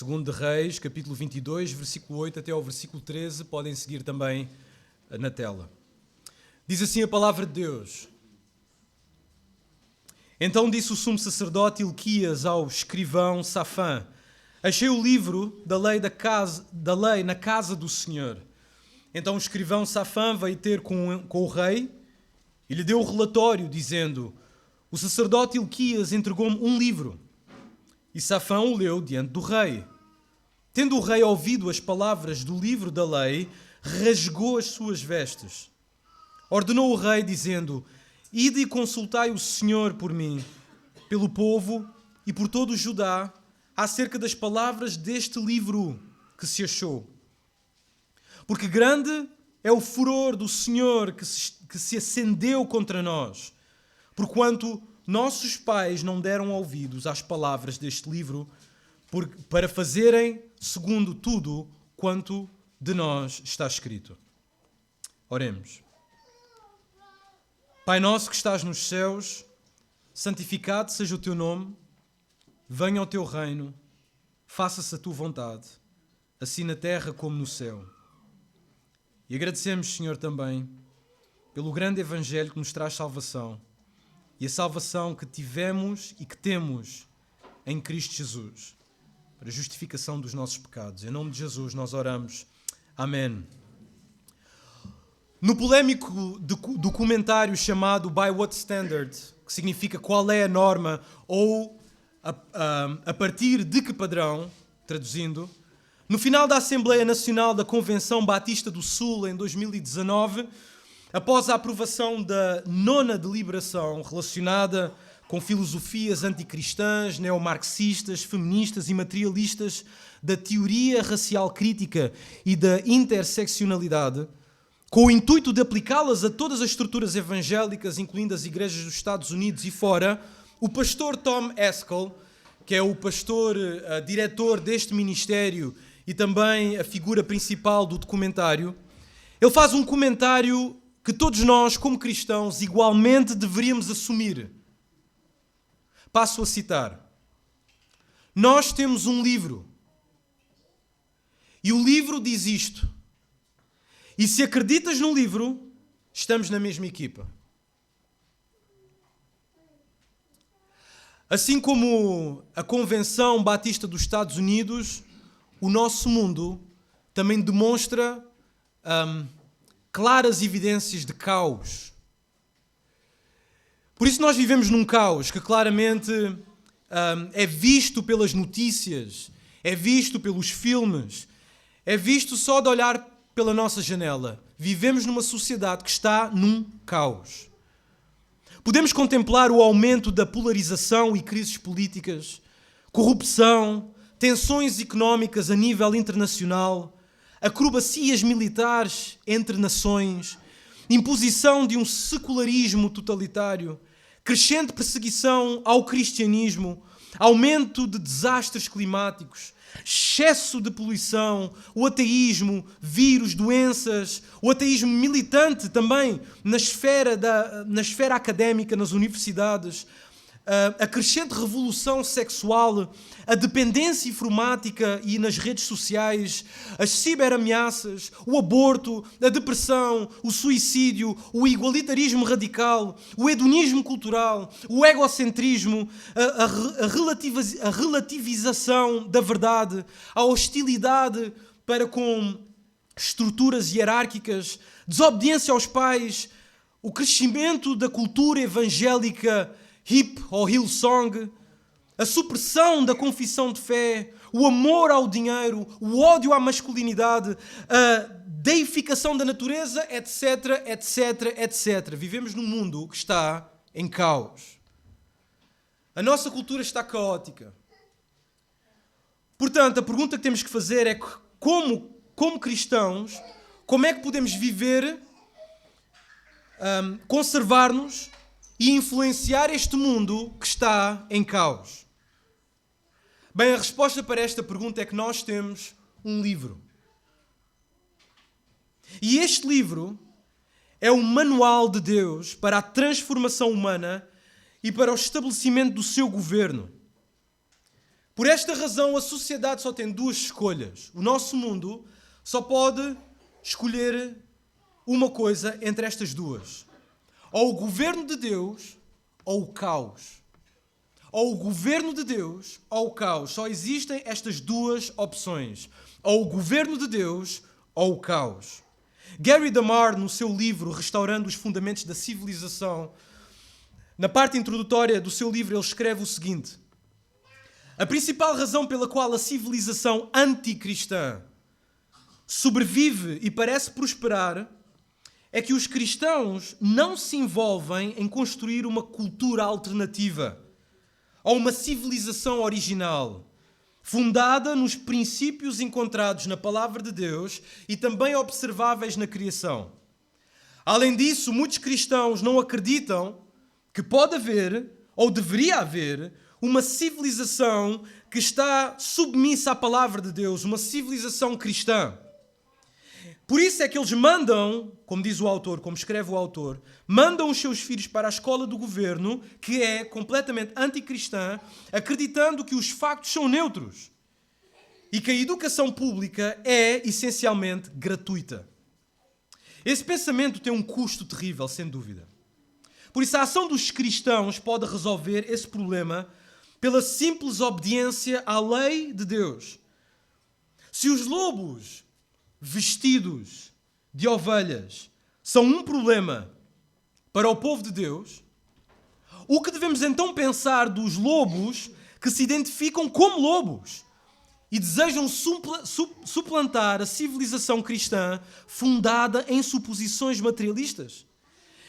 2 de Reis, capítulo 22, versículo 8 até ao versículo 13, podem seguir também na tela. Diz assim a palavra de Deus. Então disse o sumo sacerdote Hilquias ao escrivão Safã: achei o livro da lei na casa do Senhor. Então o escrivão Safã veio ter com o rei e lhe deu o relatório, dizendo: o sacerdote Hilquias entregou-me um livro. E Safã o leu diante do rei. Tendo o rei ouvido as palavras do livro da lei, rasgou as suas vestes. Ordenou o rei, dizendo: ide e consultai o Senhor por mim, pelo povo e por todo o Judá, acerca das palavras deste livro que se achou. Porque grande é o furor do Senhor que se acendeu contra nós, porquanto nossos pais não deram ouvidos às palavras deste livro, para fazerem segundo tudo quanto de nós está escrito. Oremos. Pai nosso que estás nos céus, santificado seja o teu nome, venha o teu reino, faça-se a tua vontade, assim na terra como no céu. E agradecemos, Senhor, também pelo grande evangelho que nos traz salvação e a salvação que tivemos e que temos em Cristo Jesus, para a justificação dos nossos pecados. Em nome de Jesus nós oramos. Amém. No polémico documentário chamado By What Standard, que significa qual é a norma ou a partir de que padrão, traduzindo, no final da Assembleia Nacional da Convenção Batista do Sul, em 2019, após a aprovação da 9ª deliberação relacionada com filosofias anticristãs, neomarxistas, feministas e materialistas da teoria racial crítica e da interseccionalidade, com o intuito de aplicá-las a todas as estruturas evangélicas, incluindo as igrejas dos Estados Unidos e fora, o pastor Tom Haskell, que é o pastor diretor deste ministério e também a figura principal do documentário, ele faz um comentário que todos nós, como cristãos, igualmente deveríamos assumir. Passo a citar. Nós temos um livro. E o livro diz isto. E se acreditas no livro, estamos na mesma equipa. Assim como a Convenção Batista dos Estados Unidos, o nosso mundo também demonstra claras evidências de caos. Por isso nós vivemos num caos que claramente é visto pelas notícias, é visto pelos filmes, é visto só de olhar pela nossa janela. Vivemos numa sociedade que está num caos. Podemos contemplar o aumento da polarização e crises políticas, corrupção, tensões económicas a nível internacional, acrobacias militares entre nações, imposição de um secularismo totalitário, crescente perseguição ao cristianismo, aumento de desastres climáticos, excesso de poluição, o ateísmo, vírus, doenças, o ateísmo militante também na esfera académica, nas universidades, a crescente revolução sexual, a dependência informática e nas redes sociais, as ciberameaças, o aborto, a depressão, o suicídio, o igualitarismo radical, o hedonismo cultural, o egocentrismo, a relativização da verdade, a hostilidade para com estruturas hierárquicas, desobediência aos pais, o crescimento da cultura evangélica hip ou Hillsong, a supressão da confissão de fé, o amor ao dinheiro, o ódio à masculinidade, a deificação da natureza, etc, etc, etc. Vivemos num mundo que está em caos. A nossa cultura está caótica. Portanto, a pergunta que temos que fazer é como cristãos, como é que podemos viver, conservar-nos e influenciar este mundo que está em caos? Bem, a resposta para esta pergunta é que nós temos um livro. E este livro é o manual de Deus para a transformação humana e para o estabelecimento do seu governo. Por esta razão, a sociedade só tem duas escolhas. O nosso mundo só pode escolher uma coisa entre estas duas. Ou o governo de Deus, ou o caos. Ou o governo de Deus, ou o caos. Só existem estas duas opções. Ou o governo de Deus, ou o caos. Gary DeMar, no seu livro Restaurando os Fundamentos da Civilização, na parte introdutória do seu livro, ele escreve o seguinte: a principal razão pela qual a civilização anticristã sobrevive e parece prosperar é que os cristãos não se envolvem em construir uma cultura alternativa ou uma civilização original, fundada nos princípios encontrados na Palavra de Deus e também observáveis na criação. Além disso, muitos cristãos não acreditam que pode haver, ou deveria haver, uma civilização que está submissa à Palavra de Deus, uma civilização cristã. Por isso é que eles mandam, como diz o autor, como escreve o autor, mandam os seus filhos para a escola do governo, que é completamente anticristã, acreditando que os factos são neutros e que a educação pública é essencialmente gratuita. Esse pensamento tem um custo terrível, sem dúvida. Por isso, a ação dos cristãos pode resolver esse problema pela simples obediência à lei de Deus. Se os lobos vestidos de ovelhas são um problema para o povo de Deus, o que devemos então pensar dos lobos que se identificam como lobos e desejam suplantar a civilização cristã fundada em suposições materialistas?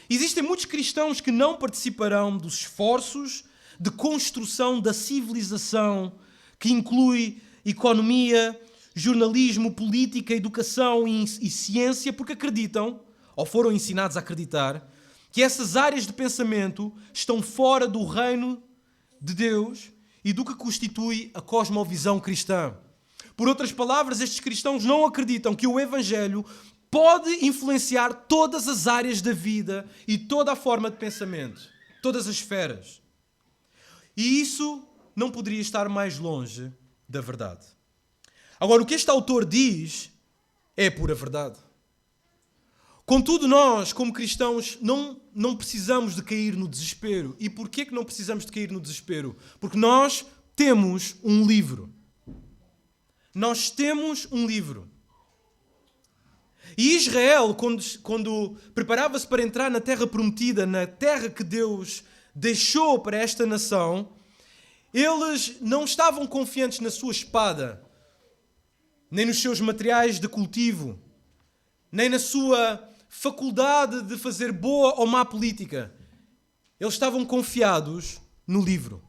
Existem muitos cristãos que não participarão dos esforços de construção da civilização, que inclui economia, jornalismo, política, educação e ciência, porque acreditam, ou foram ensinados a acreditar, que essas áreas de pensamento estão fora do reino de Deus e do que constitui a cosmovisão cristã. Por outras palavras, estes cristãos não acreditam que o Evangelho pode influenciar todas as áreas da vida e toda a forma de pensamento, todas as esferas. E isso não poderia estar mais longe da verdade. Agora, o que este autor diz é pura verdade. Contudo, nós, como cristãos, não precisamos de cair no desespero. E porquê que não precisamos de cair no desespero? Porque nós temos um livro. Nós temos um livro. E Israel, quando preparava-se para entrar na terra prometida, na terra que Deus deixou para esta nação, eles não estavam confiantes na sua espada, nem nos seus materiais de cultivo, nem na sua faculdade de fazer boa ou má política. Eles estavam confiados no livro.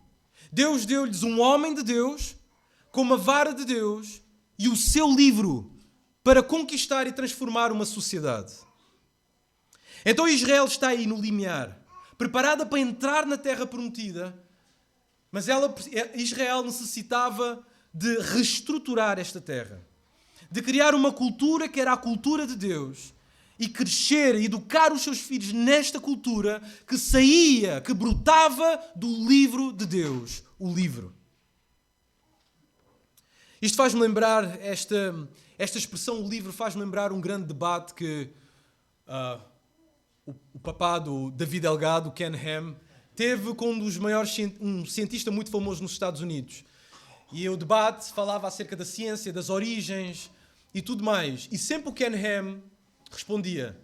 Deus deu-lhes um homem de Deus, com uma vara de Deus, e o seu livro para conquistar e transformar uma sociedade. Então Israel está aí no limiar, preparada para entrar na terra prometida, mas Israel necessitava de reestruturar esta terra, de criar uma cultura que era a cultura de Deus e crescer e educar os seus filhos nesta cultura que saía, que brotava do livro de Deus, o livro. Isto faz-me lembrar, esta expressão, o livro, faz-me lembrar um grande debate que o papá do David Delgado, Ken Ham, teve com um cientista muito famoso nos Estados Unidos. E o debate falava acerca da ciência, das origens e tudo mais. E sempre o Ken Ham respondia: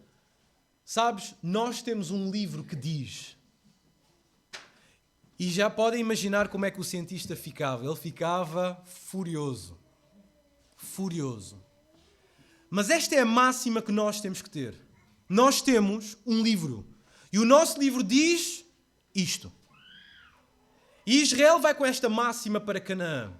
sabes, nós temos um livro que diz. E já podem imaginar como é que o cientista ficava. Ele ficava furioso. Furioso. Mas esta é a máxima que nós temos que ter. Nós temos um livro. E o nosso livro diz isto. E Israel vai com esta máxima para Canaã.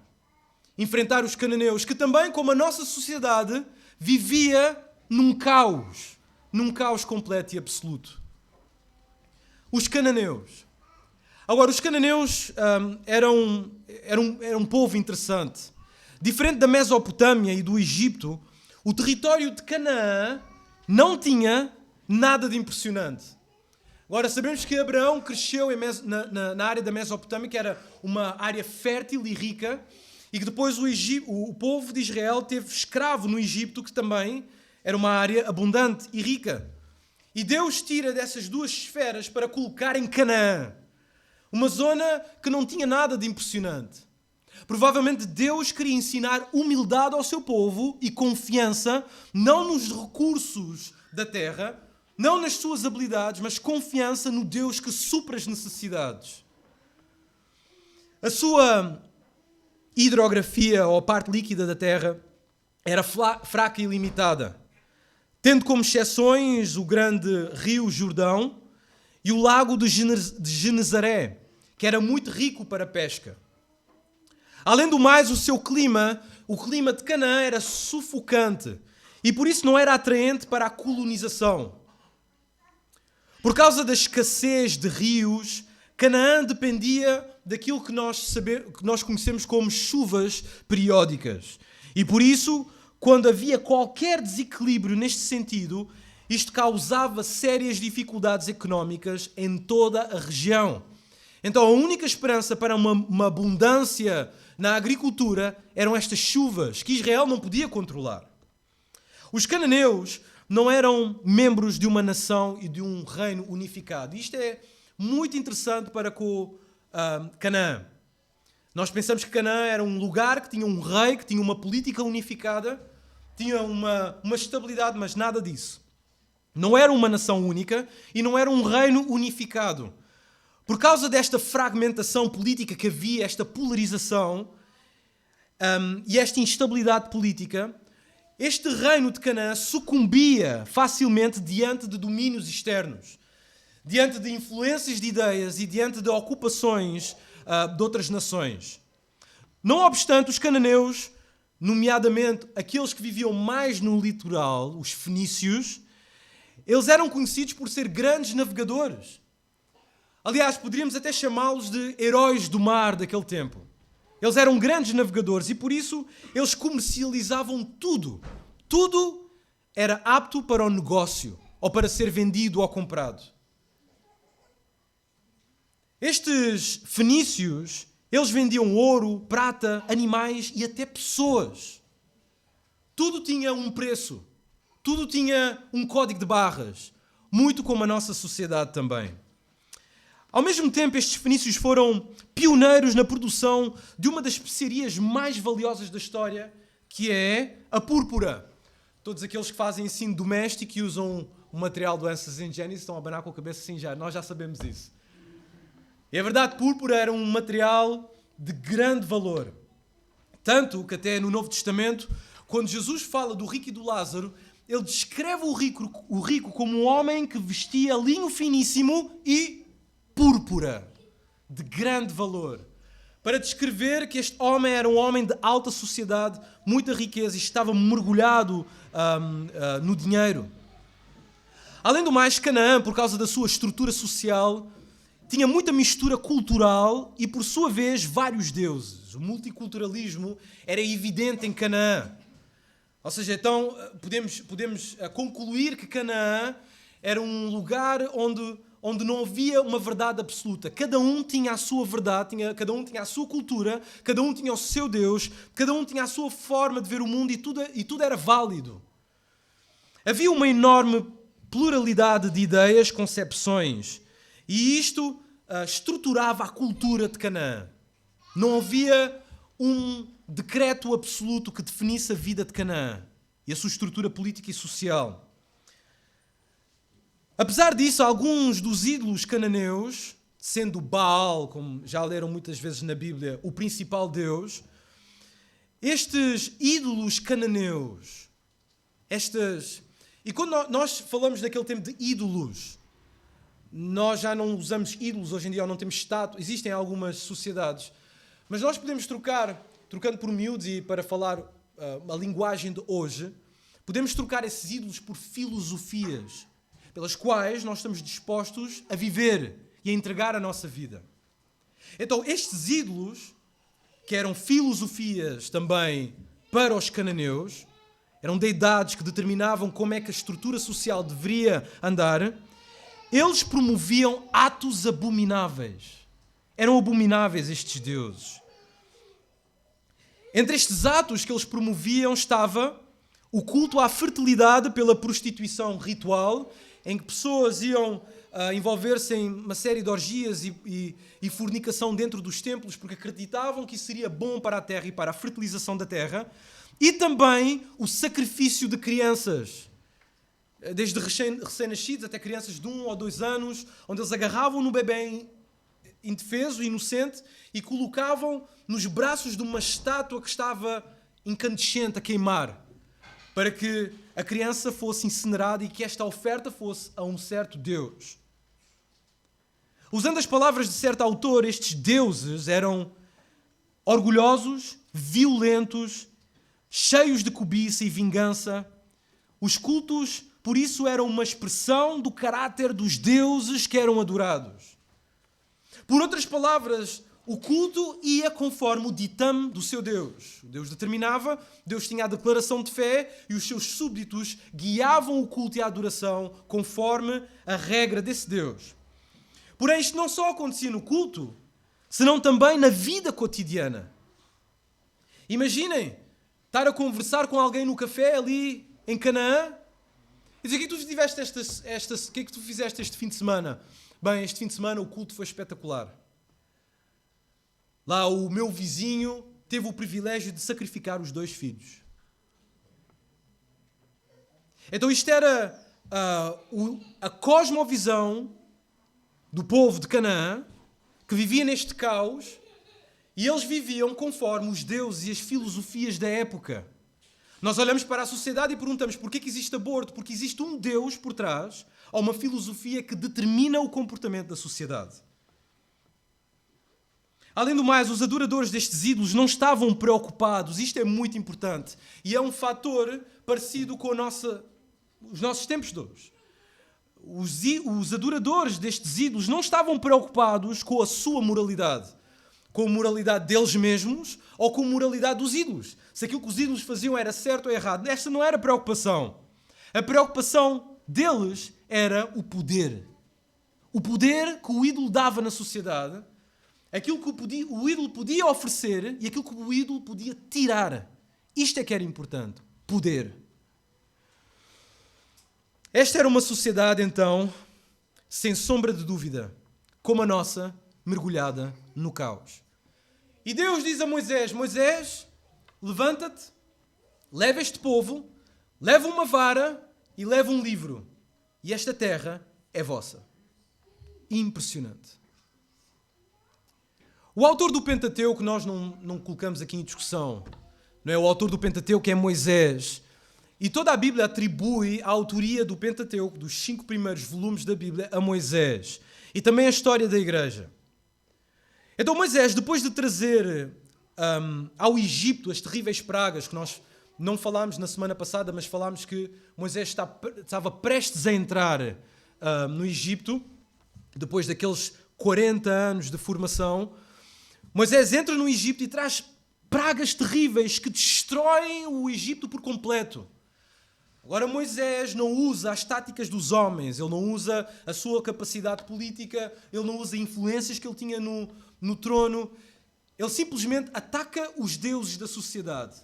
Enfrentar os cananeus, que também, como a nossa sociedade, vivia num caos completo e absoluto. Os cananeus. Agora, os cananeus eram um povo interessante. Diferente da Mesopotâmia e do Egito, o território de Canaã não tinha nada de impressionante. Agora, sabemos que Abraão cresceu na área da Mesopotâmia, que era uma área fértil e rica, e que depois o povo de Israel teve escravo no Egito, que também era uma área abundante e rica. E Deus tira dessas duas esferas para colocar em Canaã, uma zona que não tinha nada de impressionante. Provavelmente Deus queria ensinar humildade ao seu povo e confiança, não nos recursos da terra, não nas suas habilidades, mas confiança no Deus que supra as necessidades. A sua hidrografia, ou a parte líquida da terra, era fraca e limitada, tendo como exceções o grande rio Jordão e o lago de Genezaré, que era muito rico para a pesca. Além do mais, o seu clima, o clima de Canaã, era sufocante e por isso não era atraente para a colonização. Por causa da escassez de rios, Canaã dependia daquilo que nós conhecemos como chuvas periódicas. E por isso, quando havia qualquer desequilíbrio neste sentido, isto causava sérias dificuldades económicas em toda a região. Então a única esperança para uma abundância na agricultura eram estas chuvas que Israel não podia controlar. Os cananeus não eram membros de uma nação e de um reino unificado. Isto é muito interessante para com Canaã. Nós pensamos que Canaã era um lugar que tinha um rei, que tinha uma política unificada, tinha uma estabilidade, mas nada disso. Não era uma nação única e não era um reino unificado. Por causa desta fragmentação política que havia, esta polarização e esta instabilidade política, este reino de Canaã sucumbia facilmente diante de domínios externos, diante de influências de ideias e diante de ocupações de outras nações. Não obstante, os cananeus, nomeadamente aqueles que viviam mais no litoral, os fenícios, eles eram conhecidos por ser grandes navegadores. Aliás, poderíamos até chamá-los de heróis do mar daquele tempo. Eles eram grandes navegadores e por isso eles comercializavam tudo. Tudo era apto para o negócio ou para ser vendido ou comprado. Estes fenícios, eles vendiam ouro, prata, animais e até pessoas. Tudo tinha um preço. Tudo tinha um código de barras. Muito como a nossa sociedade também. Ao mesmo tempo, estes fenícios foram pioneiros na produção de uma das especiarias mais valiosas da história, que é a púrpura. Todos aqueles que fazem ensino doméstico e usam o material do Answers in Genesis estão a abanar com a cabeça assim já. Nós já sabemos isso. E a verdade, púrpura era um material de grande valor. Tanto que até no Novo Testamento, quando Jesus fala do rico e do Lázaro, ele descreve o rico como um homem que vestia linho finíssimo e púrpura, de grande valor, para descrever que este homem era um homem de alta sociedade, muita riqueza e estava mergulhado no dinheiro. Além do mais, Canaã, por causa da sua estrutura social, tinha muita mistura cultural e, por sua vez, vários deuses. O multiculturalismo era evidente em Canaã. Ou seja, então podemos concluir que Canaã era um lugar onde não havia uma verdade absoluta. Cada um tinha a sua verdade, cada um tinha a sua cultura, cada um tinha o seu Deus, cada um tinha a sua forma de ver o mundo e tudo era válido. Havia uma enorme pluralidade de ideias, concepções, e isto estruturava a cultura de Canaã. Não havia um decreto absoluto que definisse a vida de Canaã e a sua estrutura política e social. Apesar disso, alguns dos ídolos cananeus, sendo Baal, como já leram muitas vezes na Bíblia, o principal deus, estes ídolos cananeus, e quando nós falamos naquele tempo de ídolos, nós já não usamos ídolos hoje em dia, ou não temos estátua, existem algumas sociedades, mas nós podemos trocando por miúdos e para falar a linguagem de hoje, podemos trocar esses ídolos por filosofias, pelas quais nós estamos dispostos a viver e a entregar a nossa vida. Então, estes ídolos, que eram filosofias também para os cananeus, eram deidades que determinavam como é que a estrutura social deveria andar, eles promoviam atos abomináveis. Eram abomináveis estes deuses. Entre estes atos que eles promoviam estava o culto à fertilidade pela prostituição ritual, em que pessoas iam envolver-se em uma série de orgias e fornicação dentro dos templos, porque acreditavam que isso seria bom para a terra e para a fertilização da terra. E também o sacrifício de crianças, desde recém-nascidos até crianças de 1 ou 2 anos, onde eles agarravam no bebê indefeso, inocente, e colocavam nos braços de uma estátua que estava incandescente a queimar, para que a criança fosse incinerada e que esta oferta fosse a um certo Deus. Usando as palavras de certo autor, estes deuses eram orgulhosos, violentos, cheios de cobiça e vingança. Os cultos, por isso, eram uma expressão do caráter dos deuses que eram adorados. Por outras palavras, o culto ia conforme o ditame do seu Deus. O Deus determinava, Deus tinha a declaração de fé e os seus súbditos guiavam o culto e a adoração conforme a regra desse Deus. Porém, isto não só acontecia no culto, senão também na vida cotidiana. Imaginem estar a conversar com alguém no café ali em Canaã e dizer: o que é que tu fizeste este fim de semana? Bem, este fim de semana o culto foi espetacular. Lá o meu vizinho teve o privilégio de sacrificar os 2 filhos. Então isto era a cosmovisão do povo de Canaã, que vivia neste caos, e eles viviam conforme os deuses e as filosofias da época. Nós olhamos para a sociedade e perguntamos: porquê que existe aborto? Porque existe um Deus por trás, ou uma filosofia que determina o comportamento da sociedade. Além do mais, os adoradores destes ídolos não estavam preocupados, isto é muito importante, e é um fator parecido com os nossos tempos de hoje. Os adoradores destes ídolos não estavam preocupados com a sua moralidade, com a moralidade deles mesmos ou com a moralidade dos ídolos. Se aquilo que os ídolos faziam era certo ou errado, esta não era a preocupação. A preocupação deles era o poder. O poder que o ídolo dava na sociedade, aquilo que o ídolo podia oferecer e aquilo que o ídolo podia tirar. Isto é que era importante. Poder. Esta era uma sociedade, então, sem sombra de dúvida, como a nossa, mergulhada no caos. E Deus diz a Moisés: Moisés, levanta-te, leva este povo, leva uma vara e leva um livro. E esta terra é vossa. Impressionante. O autor do Pentateuco, nós não colocamos aqui em discussão, não é? O autor do Pentateuco é Moisés. E toda a Bíblia atribui a autoria do Pentateuco, dos 5 primeiros volumes da Bíblia, a Moisés. E também a história da igreja. Então Moisés, depois de trazer ao Egito as terríveis pragas, que nós não falámos na semana passada, mas falámos que Moisés estava prestes a entrar no Egito, depois daqueles 40 anos de formação. Moisés entra no Egito e traz pragas terríveis que destroem o Egito por completo. Agora Moisés não usa as táticas dos homens, ele não usa a sua capacidade política, ele não usa influências que ele tinha no trono. Ele simplesmente ataca os deuses da sociedade.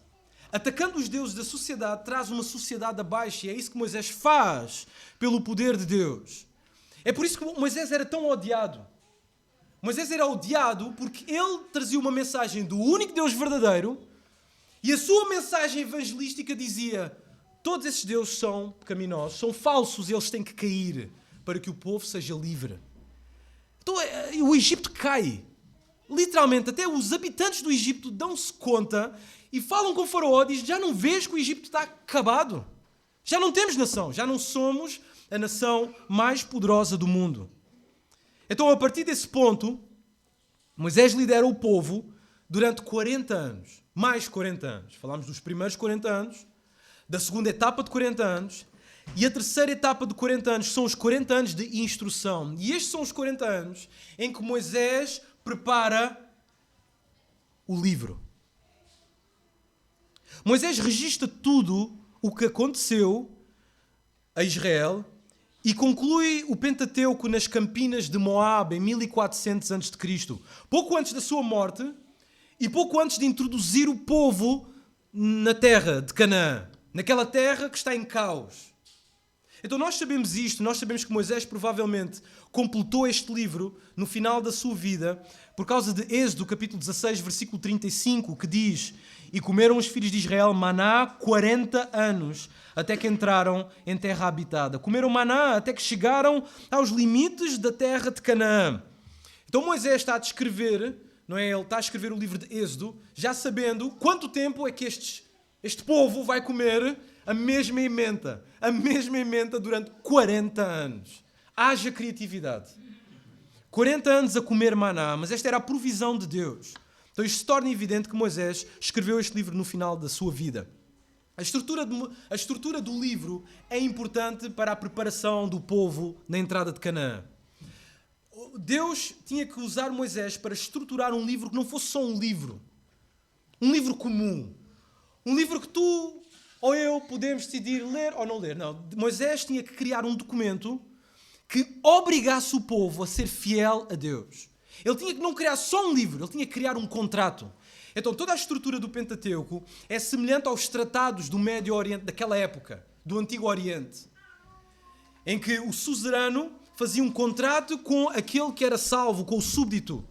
Atacando os deuses da sociedade, traz uma sociedade abaixo, e é isso que Moisés faz pelo poder de Deus. É por isso que Moisés era tão odiado. Moisés era odiado porque ele trazia uma mensagem do único Deus verdadeiro e a sua mensagem evangelística dizia: todos esses deuses são pecaminosos, são falsos e eles têm que cair para que o povo seja livre. Então o Egito cai. Literalmente, até os habitantes do Egito dão-se conta e falam com o faraó, diz: já não vês que o Egito está acabado? Já não temos nação, já não somos a nação mais poderosa do mundo. Então, a partir desse ponto, Moisés lidera o povo durante 40 anos. Mais 40 anos. Falámos dos primeiros 40 anos, da segunda etapa de 40 anos, e a terceira etapa de 40 anos são os 40 anos de instrução. E estes são os 40 anos em que Moisés prepara o livro. Moisés registra tudo o que aconteceu a Israel e conclui o Pentateuco nas campinas de Moabe em 1400 a.C. Pouco antes da sua morte, e pouco antes de introduzir o povo na terra de Canaã, naquela terra que está em caos. Então nós sabemos isto, nós sabemos que Moisés provavelmente completou este livro no final da sua vida por causa de Êxodo, capítulo 16, versículo 35, que diz: e comeram os filhos de Israel maná 40 anos, até que entraram em terra habitada. Comeram maná até que chegaram aos limites da terra de Canaã. Então Moisés está a descrever, não é? Ele está a escrever o livro de Êxodo, já sabendo quanto tempo é que este povo vai comer a mesma ementa durante 40 anos. Haja criatividade. 40 anos a comer maná, mas esta era a provisão de Deus. Então isto se torna evidente que Moisés escreveu este livro no final da sua vida. A estrutura do livro é importante para a preparação do povo na entrada de Canaã. Deus tinha que usar Moisés para estruturar um livro que não fosse só um livro comum, um livro que tu ou eu podemos decidir ler ou não ler. Não, Moisés tinha que criar um documento que obrigasse o povo a ser fiel a Deus. Ele tinha que não criar só um livro, ele tinha que criar um contrato. Então toda a estrutura do Pentateuco é semelhante aos tratados do Médio Oriente daquela época, do Antigo Oriente, em que o suzerano fazia um contrato com aquele que era salvo, com o súbdito,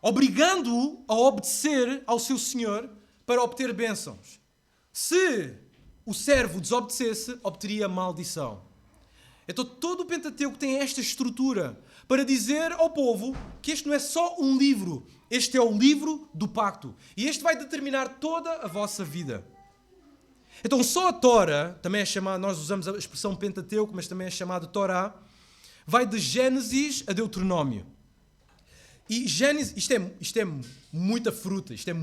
obrigando-o a obedecer ao seu senhor para obter bênçãos. Se o servo desobedecesse, obteria maldição. Então todo o Pentateuco tem esta estrutura para dizer ao povo que este não é só um livro, este é o livro do pacto. E este vai determinar toda a vossa vida. Então só a Tora, também é chamada, nós usamos a expressão Pentateuco, mas também é chamado Torá, vai de Gênesis a Deuteronômio. E Gênesis, isto é muita fruta, isto é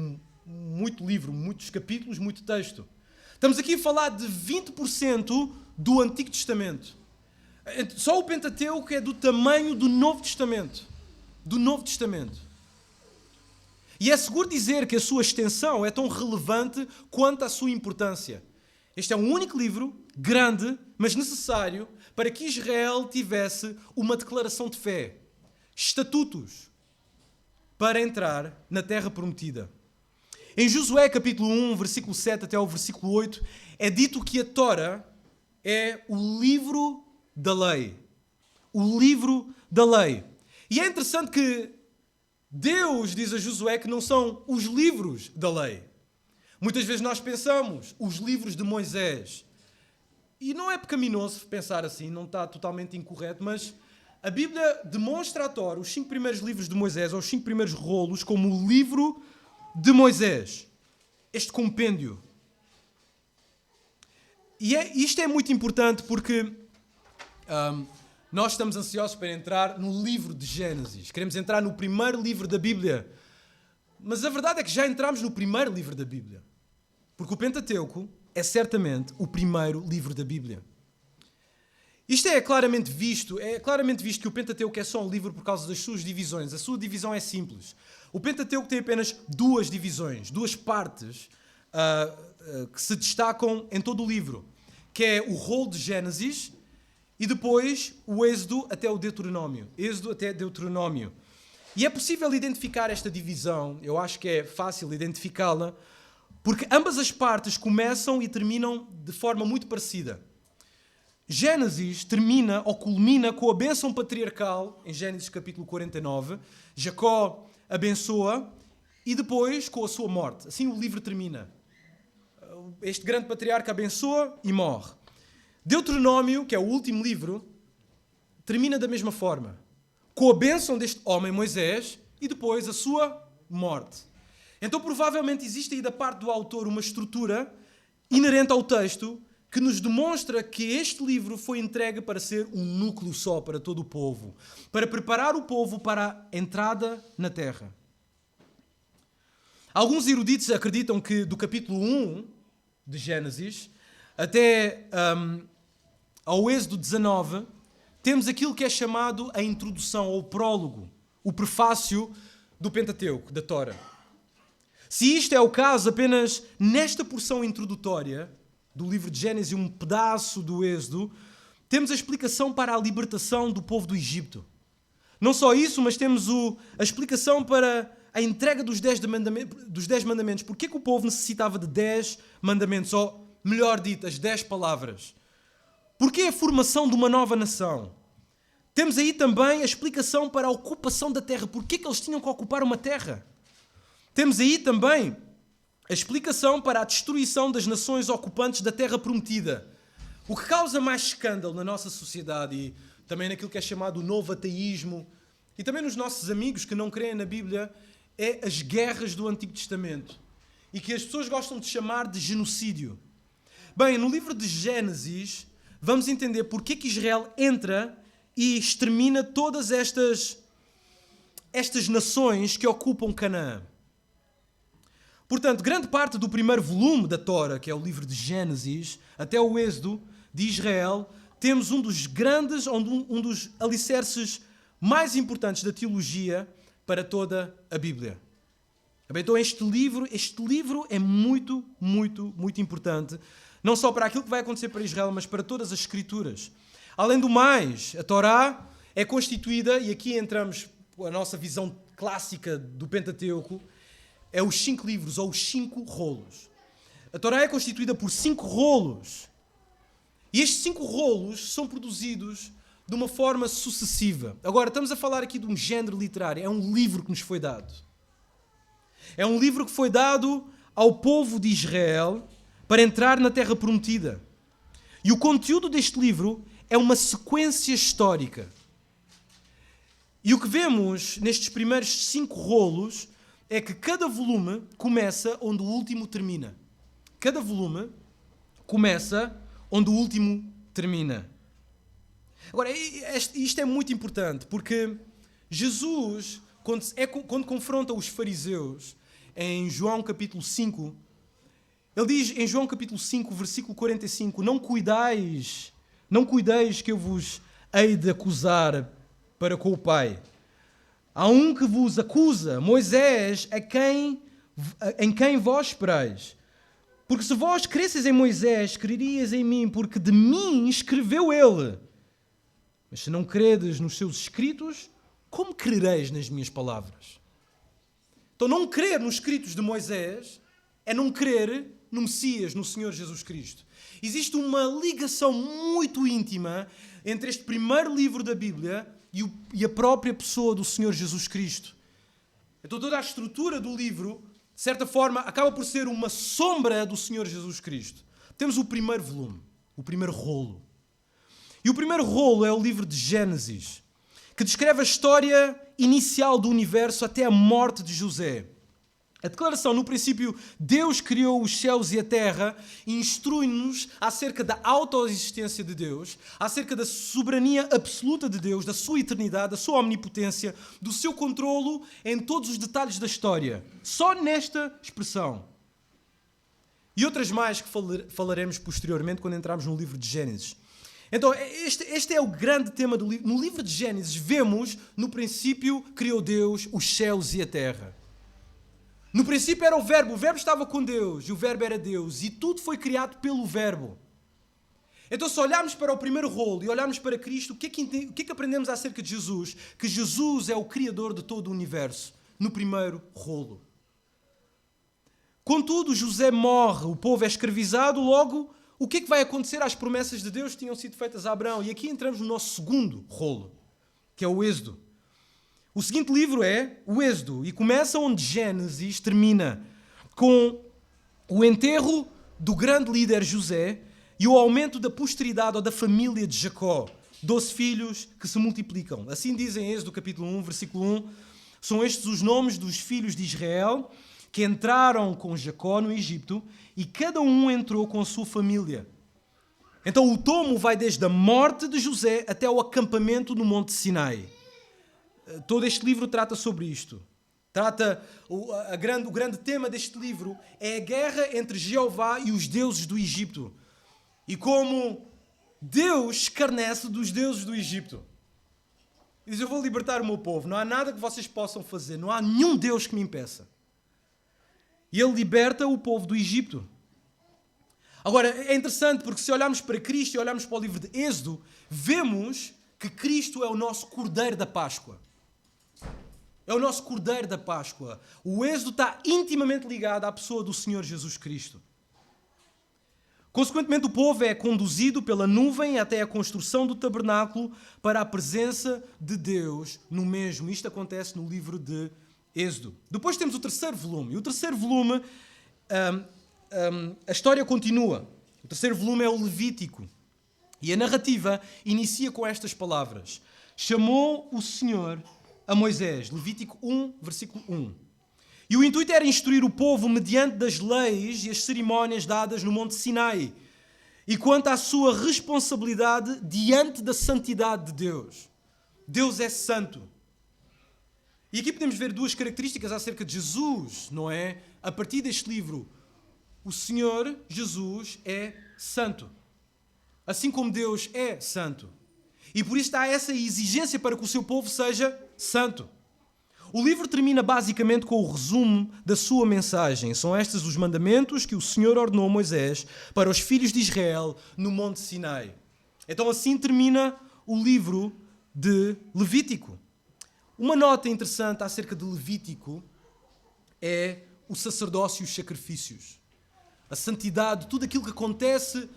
muito livro, muitos capítulos, muito texto. Estamos aqui a falar de 20% do Antigo Testamento. Só o Pentateuco é do tamanho do Novo Testamento. Do Novo Testamento. E é seguro dizer que a sua extensão é tão relevante quanto a sua importância. Este é um único livro, grande, mas necessário, para que Israel tivesse uma declaração de fé. Estatutos para entrar na terra prometida. Em Josué capítulo 1, versículo 7 até ao versículo 8, é dito que a Tora é o livro da lei. O livro da lei. E é interessante que Deus diz a Josué que não são os livros da lei. Muitas vezes nós pensamos os livros de Moisés. E não é pecaminoso pensar assim, não está totalmente incorreto, mas a Bíblia demonstra a Tora, os 5 primeiros livros de Moisés, ou os 5 primeiros rolos, como o livro de Moisés. Este compêndio. E isto é muito importante porque nós estamos ansiosos para entrar no livro de Gênesis. Queremos entrar no primeiro livro da Bíblia. Mas a verdade é que já entramos no primeiro livro da Bíblia. Porque o Pentateuco é certamente o primeiro livro da Bíblia. Isto é claramente visto que o Pentateuco é só um livro por causa das suas divisões. A sua divisão é simples. O Pentateuco tem apenas 2 divisões, 2 partes que se destacam em todo o livro, que é o rolo de Gênesis e depois o Êxodo até o Deuteronômio. Êxodo até Deuteronômio. E é possível identificar esta divisão, eu acho que é fácil identificá-la, porque ambas as partes começam e terminam de forma muito parecida. Gênesis termina ou culmina com a bênção patriarcal, em Gênesis capítulo 49. Jacó abençoa e depois com a sua morte. Assim o livro termina. Este grande patriarca abençoa e morre. Deuteronômio, que é o último livro, termina da mesma forma. Com a bênção deste homem, Moisés, e depois a sua morte. Então provavelmente existe aí da parte do autor uma estrutura inerente ao texto que nos demonstra que este livro foi entregue para ser um núcleo só para todo o povo, para preparar o povo para a entrada na terra. Alguns eruditos acreditam que do capítulo 1 de Gênesis até ao Êxodo 19, temos aquilo que é chamado a introdução ou o prólogo, o prefácio do Pentateuco, da Tora. Se isto é o caso, apenas nesta porção introdutória do livro de Gênesis, um pedaço do Êxodo, temos a explicação para a libertação do povo do Egito. Não só isso, mas temos a explicação para a entrega dos 10 mandamentos. Porquê que o povo necessitava de 10 mandamentos? Ou, melhor dito, as 10 palavras? Porquê a formação de uma nova nação? Temos aí também a explicação para a ocupação da terra. Porquê que eles tinham que ocupar uma terra? Temos aí também a explicação para a destruição das nações ocupantes da terra prometida. O que causa mais escândalo na nossa sociedade e também naquilo que é chamado o novo ateísmo e também nos nossos amigos que não creem na Bíblia é as guerras do Antigo Testamento e que as pessoas gostam de chamar de genocídio. Bem, no livro de Gênesis vamos entender porque que Israel entra e extermina todas estas nações que ocupam Canaã. Portanto, grande parte do primeiro volume da Tora, que é o livro de Gênesis, até o Êxodo de Israel, temos um dos alicerces mais importantes da teologia para toda a Bíblia. Então este livro é muito, muito, muito importante, não só para aquilo que vai acontecer para Israel, mas para todas as Escrituras. Além do mais, a Torá é constituída, e aqui entramos a nossa visão clássica do Pentateuco, é os 5 livros, ou os 5 rolos. A Torá é constituída por 5 rolos. E estes 5 rolos são produzidos de uma forma sucessiva. Agora, estamos a falar aqui de um género literário. É um livro que nos foi dado. É um livro que foi dado ao povo de Israel para entrar na Terra Prometida. E o conteúdo deste livro é uma sequência histórica. E o que vemos nestes primeiros 5 rolos é que cada volume começa onde o último termina. Cada volume começa onde o último termina. Agora, isto é muito importante, porque Jesus, quando confronta os fariseus, em João capítulo 5, ele diz em João capítulo 5, versículo 45, não cuideis que eu vos hei de acusar para com o Pai. Há um que vos acusa, Moisés, em quem vós esperais. Porque se vós cresceis em Moisés, crerias em mim, porque de mim escreveu ele. Mas se não credes nos seus escritos, como crereis nas minhas palavras? Então não crer nos escritos de Moisés é não crer no Messias, no Senhor Jesus Cristo. Existe uma ligação muito íntima entre este primeiro livro da Bíblia e a própria pessoa do Senhor Jesus Cristo. Então toda a estrutura do livro, de certa forma, acaba por ser uma sombra do Senhor Jesus Cristo. Temos o primeiro volume, o primeiro rolo. E o primeiro rolo é o livro de Gênesis, que descreve a história inicial do universo até a morte de José. A declaração, no princípio, Deus criou os céus e a terra e instrui-nos acerca da autoexistência de Deus, acerca da soberania absoluta de Deus, da sua eternidade, da sua omnipotência, do seu controlo em todos os detalhes da história. Só nesta expressão. E outras mais que falaremos posteriormente quando entrarmos no livro de Gênesis. Então, este é o grande tema do livro. No livro de Gênesis, vemos, no princípio, criou Deus os céus e a terra. No princípio era o Verbo estava com Deus, e o Verbo era Deus, e tudo foi criado pelo Verbo. Então, se olharmos para o primeiro rolo e olharmos para Cristo, o que é que aprendemos acerca de Jesus? Que Jesus é o Criador de todo o universo, no primeiro rolo. Contudo, José morre, o povo é escravizado, logo, o que é que vai acontecer às promessas de Deus que tinham sido feitas a Abraão? E aqui entramos no nosso segundo rolo, que é o Êxodo. O seguinte livro é o Êxodo e começa onde Gênesis termina, com o enterro do grande líder José e o aumento da posteridade ou da família de Jacó, 12 filhos que se multiplicam. Assim dizem Êxodo capítulo 1, versículo 1, são estes os nomes dos filhos de Israel que entraram com Jacó no Egito e cada um entrou com a sua família. Então o tomo vai desde a morte de José até o acampamento no Monte Sinai. Todo este livro trata sobre isto. O grande tema deste livro é a guerra entre Jeová e os deuses do Egito. E como Deus escarnece dos deuses do Egito. E diz, eu vou libertar o meu povo. Não há nada que vocês possam fazer. Não há nenhum Deus que me impeça. E ele liberta o povo do Egito. Agora, é interessante porque se olharmos para Cristo e olharmos para o livro de Êxodo, vemos que Cristo é o nosso Cordeiro da Páscoa. É o nosso Cordeiro da Páscoa. O Êxodo está intimamente ligado à pessoa do Senhor Jesus Cristo. Consequentemente, o povo é conduzido pela nuvem até a construção do tabernáculo para a presença de Deus no mesmo. Isto acontece no livro de Êxodo. Depois temos o terceiro volume. E o terceiro volume, a história continua. O terceiro volume é o Levítico. E a narrativa inicia com estas palavras. Chamou o Senhor a Moisés. Levítico 1, versículo 1. E o intuito era instruir o povo mediante das leis e as cerimónias dadas no Monte Sinai e quanto à sua responsabilidade diante da santidade de Deus. Deus é santo. E aqui podemos ver duas características acerca de Jesus, não é? A partir deste livro, o Senhor Jesus é santo. Assim como Deus é santo. E por isso há essa exigência para que o seu povo seja santo. O livro termina basicamente com o resumo da sua mensagem. São estes os mandamentos que o Senhor ordenou a Moisés para os filhos de Israel no Monte Sinai. Então assim termina o livro de Levítico. Uma nota interessante acerca de Levítico é o sacerdócio e os sacrifícios. A santidade, tudo aquilo que acontece,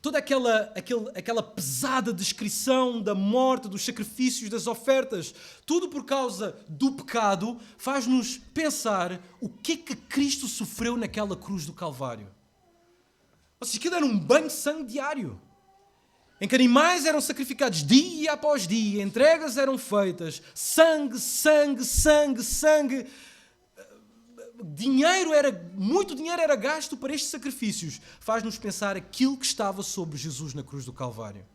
toda aquela pesada descrição da morte, dos sacrifícios, das ofertas, tudo por causa do pecado, faz-nos pensar o que é que Cristo sofreu naquela cruz do Calvário. Ou seja, aquilo era um banho de sangue diário, em que animais eram sacrificados dia após dia, entregas eram feitas, sangue, sangue, sangue, sangue. Muito dinheiro era gasto para estes sacrifícios. Faz-nos pensar aquilo que estava sobre Jesus na cruz do Calvário.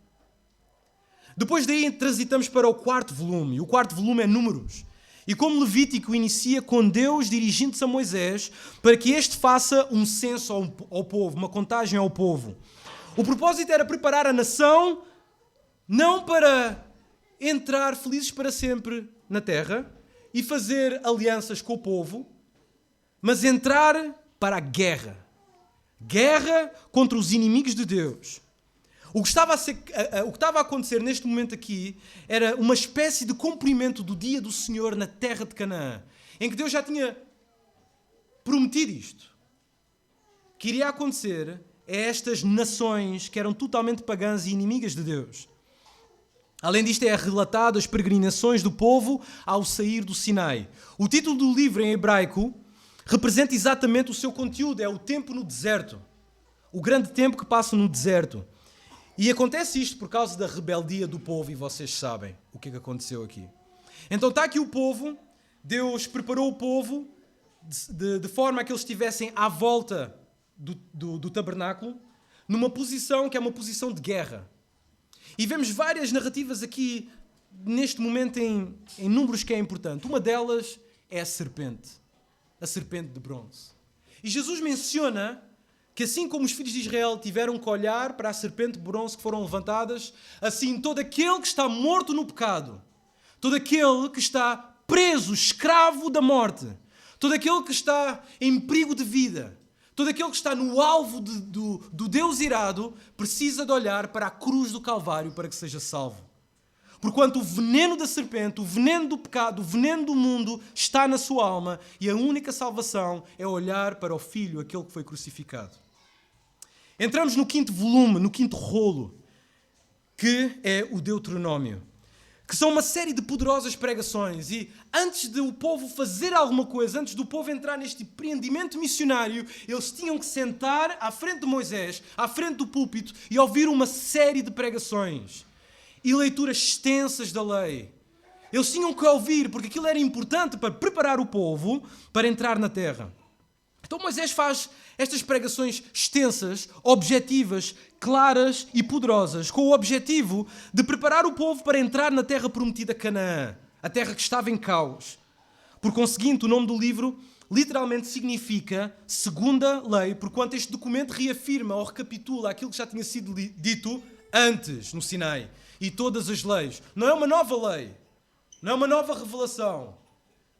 Depois daí transitamos para o quarto volume. O quarto volume é Números. E como Levítico inicia com Deus dirigindo-se a Moisés para que este faça um censo ao povo, uma contagem ao povo. O propósito era preparar a nação não para entrar felizes para sempre na terra e fazer alianças com o povo, mas entrar para a guerra. Guerra contra os inimigos de Deus. O que estava a acontecer neste momento aqui era uma espécie de cumprimento do dia do Senhor na terra de Canaã, em que Deus já tinha prometido isto. Que iria acontecer a estas nações que eram totalmente pagãs e inimigas de Deus. Além disto, é relatado as peregrinações do povo ao sair do Sinai. O título do livro em hebraico representa exatamente o seu conteúdo, é o tempo no deserto. O grande tempo que passa no deserto. E acontece isto por causa da rebeldia do povo, e vocês sabem o que é que aconteceu aqui. Então está aqui o povo, Deus preparou o povo de forma a que eles estivessem à volta do tabernáculo, numa posição que é uma posição de guerra. E vemos várias narrativas aqui, neste momento, em Números, que é importante. Uma delas é a serpente de bronze. E Jesus menciona que assim como os filhos de Israel tiveram que olhar para a serpente de bronze que foram levantadas, assim todo aquele que está morto no pecado, todo aquele que está preso, escravo da morte, todo aquele que está em perigo de vida, todo aquele que está no alvo do Deus irado, precisa de olhar para a cruz do Calvário para que seja salvo. Porquanto o veneno da serpente, o veneno do pecado, o veneno do mundo está na sua alma e a única salvação é olhar para o Filho, aquele que foi crucificado. Entramos no quinto volume, no quinto rolo, que é o Deuteronômio, que são uma série de poderosas pregações. E antes do povo fazer alguma coisa, antes do povo entrar neste empreendimento missionário, eles tinham que sentar à frente de Moisés, à frente do púlpito e ouvir uma série de pregações e leituras extensas da lei. Eles tinham que ouvir, porque aquilo era importante para preparar o povo para entrar na terra. Então Moisés faz estas pregações extensas, objetivas, claras e poderosas, com o objetivo de preparar o povo para entrar na terra prometida Canaã, a terra que estava em caos. Por conseguinte, o nome do livro literalmente significa segunda lei, porquanto este documento reafirma ou recapitula aquilo que já tinha sido dito antes no Sinai. E todas as leis. Não é uma nova lei. Não é uma nova revelação.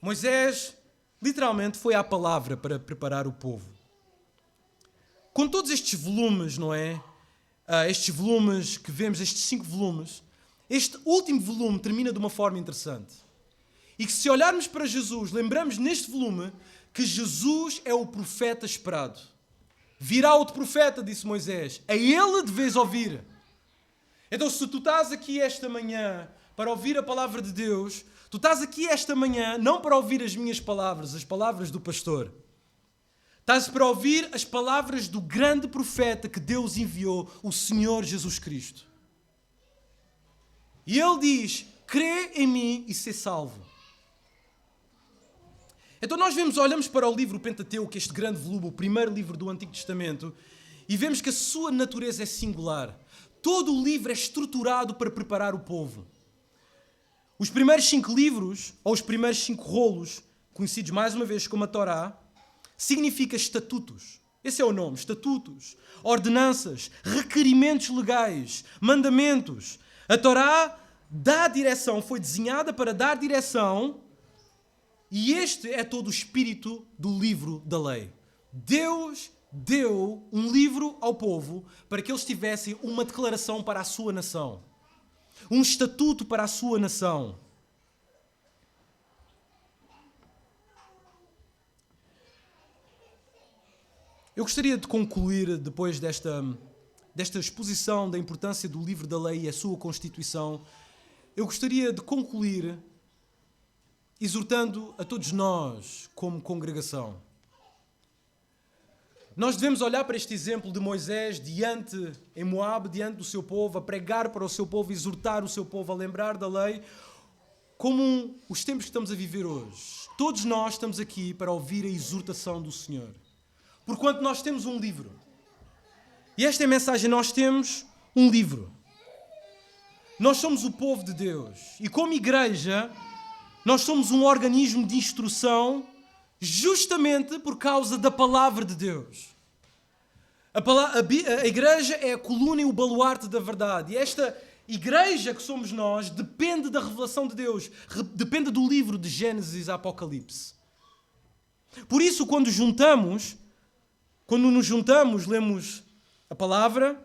Moisés literalmente foi à palavra para preparar o povo. Com todos estes volumes, não é? Estes volumes que vemos, estes 5 volumes, este último volume termina de uma forma interessante. E que se olharmos para Jesus, lembramos neste volume que Jesus é o profeta esperado. Virá outro profeta, disse Moisés. A ele deves ouvir. Então, se tu estás aqui esta manhã para ouvir a palavra de Deus, tu estás aqui esta manhã não para ouvir as minhas palavras, as palavras do pastor. Estás para ouvir as palavras do grande profeta que Deus enviou, o Senhor Jesus Cristo. E ele diz, crê em mim e ser salvo. Então nós olhamos para o livro Pentateuco, este grande volume, o primeiro livro do Antigo Testamento, e vemos que a sua natureza é singular. Todo o livro é estruturado para preparar o povo. Os primeiros 5 livros, ou os primeiros 5 rolos, conhecidos mais uma vez como a Torá, significa estatutos. Esse é o nome, estatutos, ordenanças, requerimentos legais, mandamentos. A Torá dá direção, foi desenhada para dar direção, e este é todo o espírito do livro da lei. Deus deu um livro ao povo para que eles tivessem uma declaração para a sua nação. Um estatuto para a sua nação. Eu gostaria de concluir, depois desta exposição da importância do livro da lei e a sua Constituição, eu gostaria de concluir exortando a todos nós, como congregação. Nós devemos olhar para este exemplo de Moisés em Moabe, diante do seu povo, a pregar para o seu povo, exortar o seu povo a lembrar da lei, como os tempos que estamos a viver hoje. Todos nós estamos aqui para ouvir a exortação do Senhor. Porquanto nós temos um livro. E esta é a mensagem, nós temos um livro. Nós somos o povo de Deus. E como igreja, nós somos um organismo de instrução justamente por causa da palavra de Deus. A igreja é a coluna e o baluarte da verdade. E esta igreja que somos nós depende da revelação de Deus. Depende do livro de Gênesis a Apocalipse. Por isso, quando nos juntamos, lemos a palavra,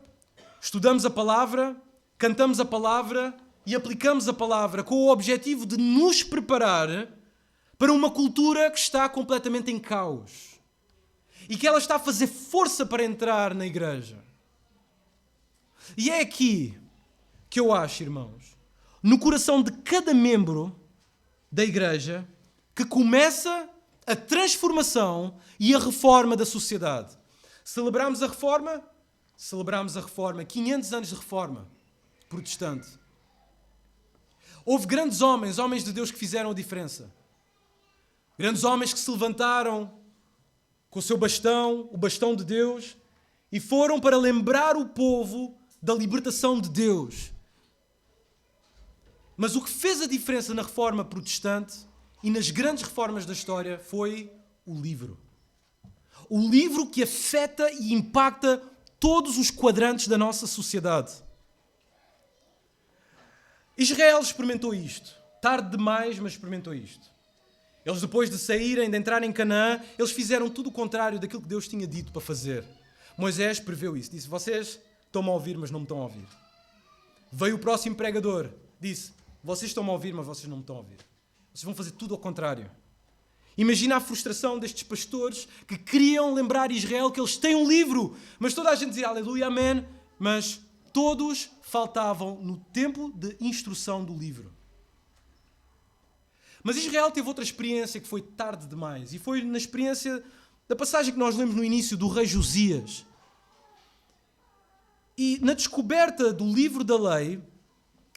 estudamos a palavra, cantamos a palavra e aplicamos a palavra com o objetivo de nos preparar para uma cultura que está completamente em caos e que ela está a fazer força para entrar na igreja. E é aqui que eu acho, irmãos, no coração de cada membro da igreja, que começa a transformação e a reforma da sociedade. Celebramos a reforma? Celebramos a reforma. 500 anos de reforma protestante. Houve grandes homens de Deus que fizeram a diferença. Grandes homens que se levantaram com o seu bastão, o bastão de Deus, e foram para lembrar o povo da libertação de Deus. Mas o que fez a diferença na reforma protestante e nas grandes reformas da história foi o livro. O livro que afeta e impacta todos os quadrantes da nossa sociedade. Israel experimentou isto. Tarde demais, mas experimentou isto. Eles, depois de saírem, de entrarem em Canaã, eles fizeram tudo o contrário daquilo que Deus tinha dito para fazer. Moisés preveu isso. Disse, vocês estão-me a ouvir, mas não me estão a ouvir. Veio o próximo pregador. Disse, vocês estão-me a ouvir, mas vocês não me estão a ouvir. Vocês vão fazer tudo ao contrário. Imagina a frustração destes pastores que queriam lembrar Israel que eles têm um livro, mas toda a gente dizia aleluia, amém, mas todos faltavam no tempo de instrução do livro. Mas Israel teve outra experiência que foi tarde demais, e foi na experiência da passagem que nós lemos no início do rei Josias. E na descoberta do livro da lei,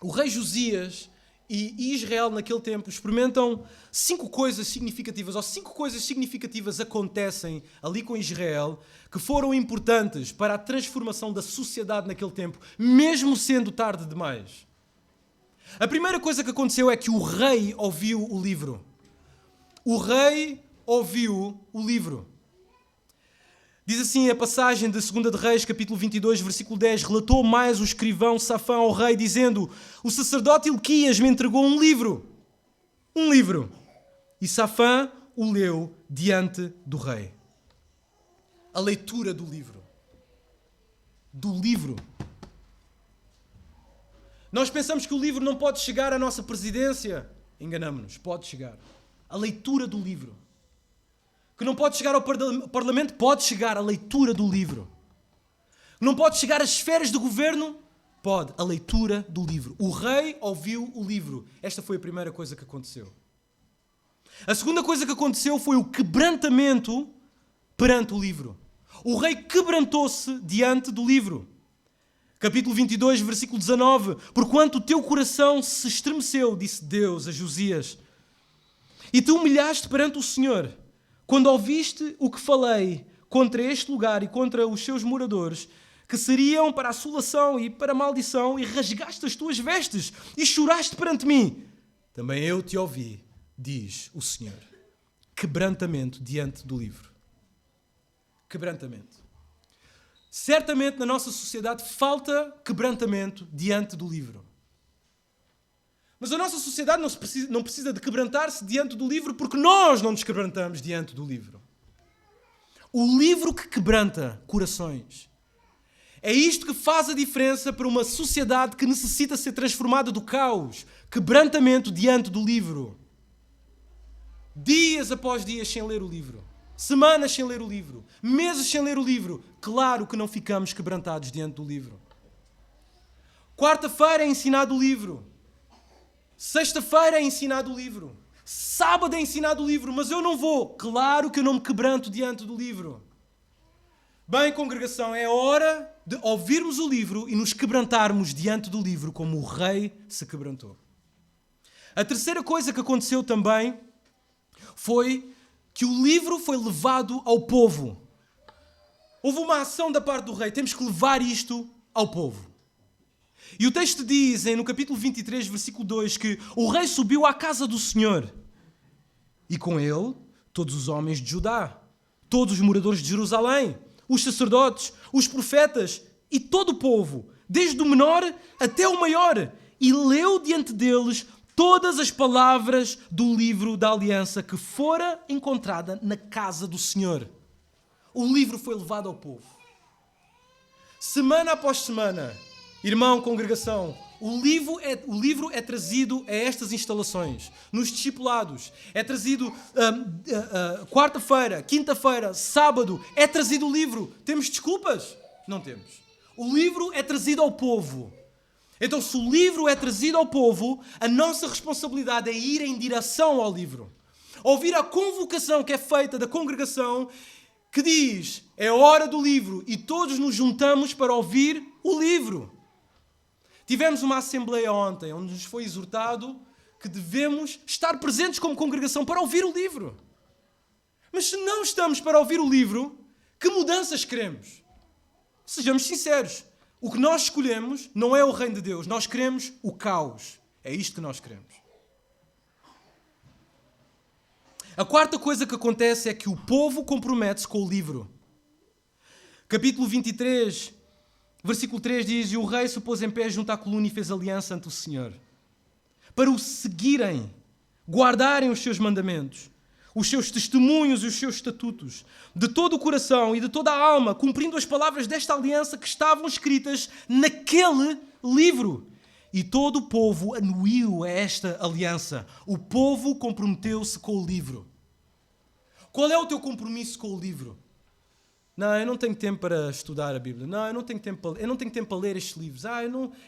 o rei Josias e Israel naquele tempo experimentam 5 coisas significativas, ou 5 coisas significativas acontecem ali com Israel que foram importantes para a transformação da sociedade naquele tempo, mesmo sendo tarde demais. A primeira coisa que aconteceu é que o rei ouviu o livro. O rei ouviu o livro. Diz assim a passagem de 2 de Reis, capítulo 22, versículo 10. Relatou mais o escrivão Safã ao rei, dizendo: o sacerdote Ilquias me entregou um livro. Um livro. E Safã o leu diante do rei. A leitura do livro. Do livro. Nós pensamos que o livro não pode chegar à nossa presidência. Enganamo-nos, pode chegar. A leitura do livro. Que não pode chegar ao Parlamento, pode chegar a leitura do livro. Não pode chegar às esferas do governo, pode. A leitura do livro. O rei ouviu o livro. Esta foi a primeira coisa que aconteceu. A segunda coisa que aconteceu foi o quebrantamento perante o livro. O rei quebrantou-se diante do livro. Capítulo 22, versículo 19. Porquanto o teu coração se estremeceu, disse Deus a Josias, e te humilhaste perante o Senhor, quando ouviste o que falei contra este lugar e contra os seus moradores, que seriam para assolação e para maldição, e rasgaste as tuas vestes e choraste perante mim. Também eu te ouvi, diz o Senhor. Quebrantamento diante do livro. Quebrantamento. Certamente na nossa sociedade falta quebrantamento diante do livro. Mas a nossa sociedade não precisa de quebrantar-se diante do livro porque nós não nos quebrantamos diante do livro. O livro que quebranta corações. É isto que faz a diferença para uma sociedade que necessita ser transformada do caos. Quebrantamento diante do livro. Dias após dias sem ler o livro. Semanas sem ler o livro. Meses sem ler o livro. Claro que não ficamos quebrantados diante do livro. Quarta-feira é ensinado o livro. Sexta-feira é ensinado o livro. Sábado é ensinado o livro, mas eu não vou. Claro que eu não me quebranto diante do livro. Bem, congregação, é hora de ouvirmos o livro e nos quebrantarmos diante do livro como o rei se quebrantou. A terceira coisa que aconteceu também foi que o livro foi levado ao povo. Houve uma ação da parte do rei. Temos que levar isto ao povo. E o texto diz, no capítulo 23, versículo 2, que o rei subiu à casa do Senhor. E com ele, todos os homens de Judá, todos os moradores de Jerusalém, os sacerdotes, os profetas e todo o povo, desde o menor até o maior. E leu diante deles todas as palavras do livro da aliança que fora encontrada na casa do Senhor. O livro foi levado ao povo. Semana após semana, irmão, congregação, o livro é trazido a estas instalações, nos discipulados. É trazido quarta-feira, quinta-feira, sábado. É trazido o livro. Temos desculpas? Não temos. O livro é trazido ao povo. Então, se o livro é trazido ao povo, a nossa responsabilidade é ir em direção ao livro. Ouvir a convocação que é feita da congregação, que diz, é hora do livro, e todos nos juntamos para ouvir o livro. Tivemos uma assembleia ontem, onde nos foi exortado que devemos estar presentes como congregação para ouvir o livro. Mas se não estamos para ouvir o livro, que mudanças queremos? Sejamos sinceros. O que nós escolhemos não é o reino de Deus. Nós queremos o caos. É isto que nós queremos. A quarta coisa que acontece é que o povo compromete-se com o livro. Capítulo 23, versículo 3 diz, e o rei se pôs em pé junto à coluna e fez aliança ante o Senhor, para o seguirem, guardarem os seus mandamentos, os seus testemunhos e os seus estatutos, de todo o coração e de toda a alma, cumprindo as palavras desta aliança que estavam escritas naquele livro. E todo o povo anuiu a esta aliança. O povo comprometeu-se com o livro. Qual é o teu compromisso com o livro? Não, eu não tenho tempo para estudar a Bíblia. Não, eu não tenho tempo para ler estes livros.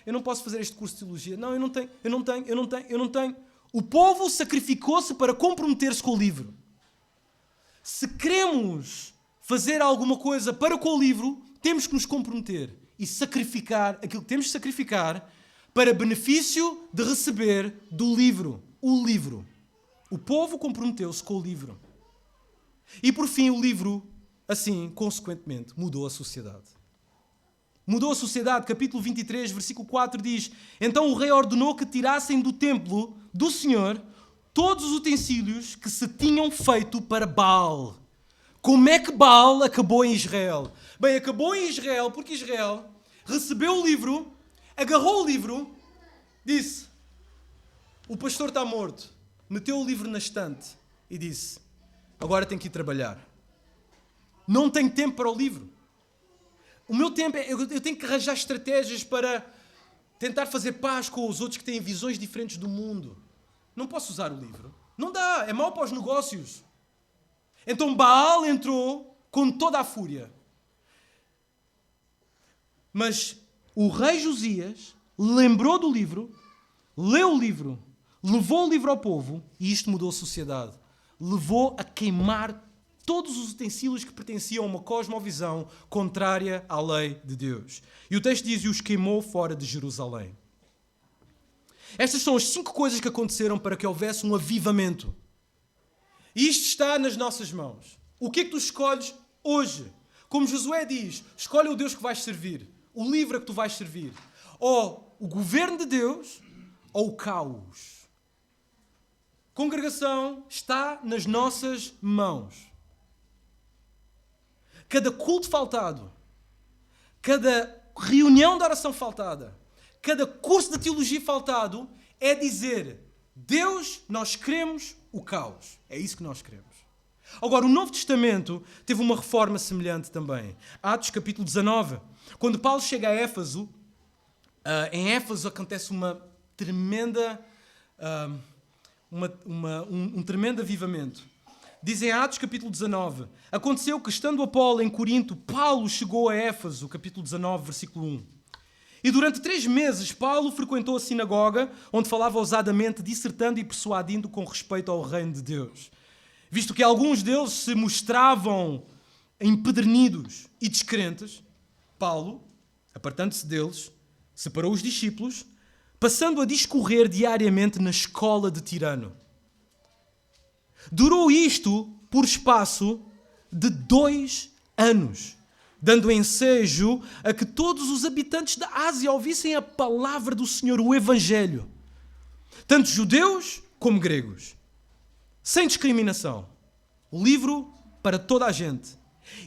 Eu não posso fazer este curso de teologia. Não, eu não tenho. O povo sacrificou-se para comprometer-se com o livro. Se queremos fazer alguma coisa para com o livro, temos que nos comprometer e sacrificar aquilo que temos de sacrificar para benefício de receber do livro. O livro. O povo comprometeu-se com o livro. E por fim, o livro, assim, consequentemente, mudou a sociedade. Mudou a sociedade. Capítulo 23, versículo 4 diz, então o rei ordenou que tirassem do templo do Senhor todos os utensílios que se tinham feito para Baal. Como é que Baal acabou em Israel? Bem, acabou em Israel porque Israel recebeu o livro, agarrou o livro, disse, o pastor está morto, meteu o livro na estante e disse, agora tenho que ir trabalhar. Não tenho tempo para o livro. O meu tempo, eu tenho que arranjar estratégias para tentar fazer paz com os outros que têm visões diferentes do mundo. Não posso usar o livro. Não dá, é mau para os negócios. Então Baal entrou com toda a fúria. Mas o rei Josias lembrou do livro, leu o livro, levou o livro ao povo e isto mudou a sociedade. Levou a queimar todos os utensílios que pertenciam a uma cosmovisão contrária à lei de Deus. E o texto diz: e os queimou fora de Jerusalém. Estas são as 5 coisas que aconteceram para que houvesse um avivamento. E isto está nas nossas mãos. O que é que tu escolhes hoje? Como Josué diz, escolhe o Deus que vais servir, o livro a que tu vais servir. Ou o governo de Deus, ou o caos. Congregação está nas nossas mãos. Cada culto faltado, cada reunião de oração faltada, cada curso de teologia faltado é dizer: Deus, nós queremos o caos. É isso que nós queremos. Agora, o Novo Testamento teve uma reforma semelhante também. Atos capítulo 19. Quando Paulo chega a Éfeso, em Éfeso acontece uma tremenda, um tremendo avivamento. Diz em Atos capítulo 19: aconteceu que, estando Apolo em Corinto, Paulo chegou a Éfeso, capítulo 19, versículo 1. E durante 3 meses Paulo frequentou a sinagoga, onde falava ousadamente, dissertando e persuadindo com respeito ao reino de Deus. Visto que alguns deles se mostravam empedernidos e descrentes, Paulo, apartando-se deles, separou os discípulos, passando a discorrer diariamente na escola de Tirano. Durou isto por espaço de 2 anos, dando ensejo a que todos os habitantes da Ásia ouvissem a palavra do Senhor, o Evangelho, tanto judeus como gregos, sem discriminação. O livro para toda a gente.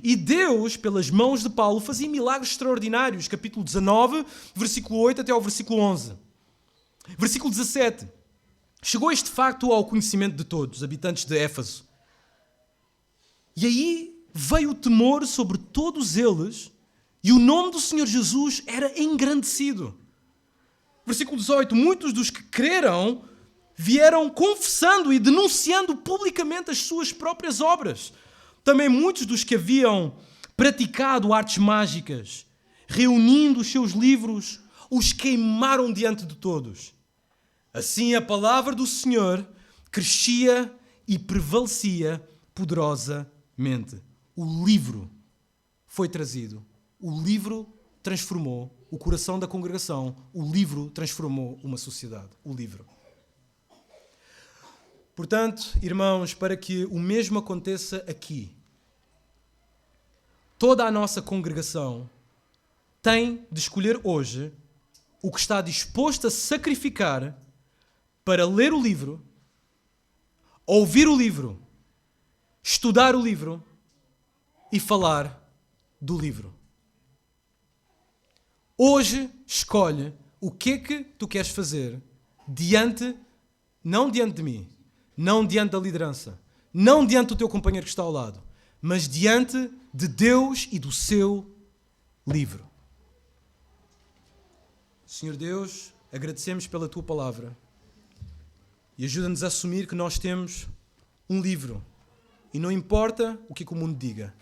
E Deus, pelas mãos de Paulo, fazia milagres extraordinários. Capítulo 19, versículo 8 até ao versículo 11. Versículo 17. Chegou este facto ao conhecimento de todos, habitantes de Éfeso. E aí veio o temor sobre todos eles e o nome do Senhor Jesus era engrandecido. Versículo 18. Muitos dos que creram vieram confessando e denunciando publicamente as suas próprias obras. Também muitos dos que haviam praticado artes mágicas, reunindo os seus livros, os queimaram diante de todos. Assim a palavra do Senhor crescia e prevalecia poderosamente. O livro foi trazido. O livro transformou o coração da congregação. O livro transformou uma sociedade. O livro. Portanto, irmãos, para que o mesmo aconteça aqui, toda a nossa congregação tem de escolher hoje o que está disposto a sacrificar para ler o livro, ouvir o livro, estudar o livro e falar do livro. Hoje escolhe o que é que tu queres fazer não diante de mim, não diante da liderança, não diante do teu companheiro que está ao lado, mas diante de Deus e do seu livro. Senhor Deus, agradecemos pela tua palavra e ajuda-nos a assumir que nós temos um livro e não importa o que o mundo diga.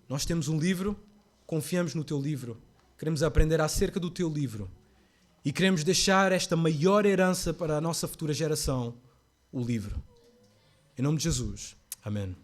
Nós temos um livro, confiamos no teu livro, queremos aprender acerca do teu livro e queremos deixar esta maior herança para a nossa futura geração, o livro. Em nome de Jesus. Amém.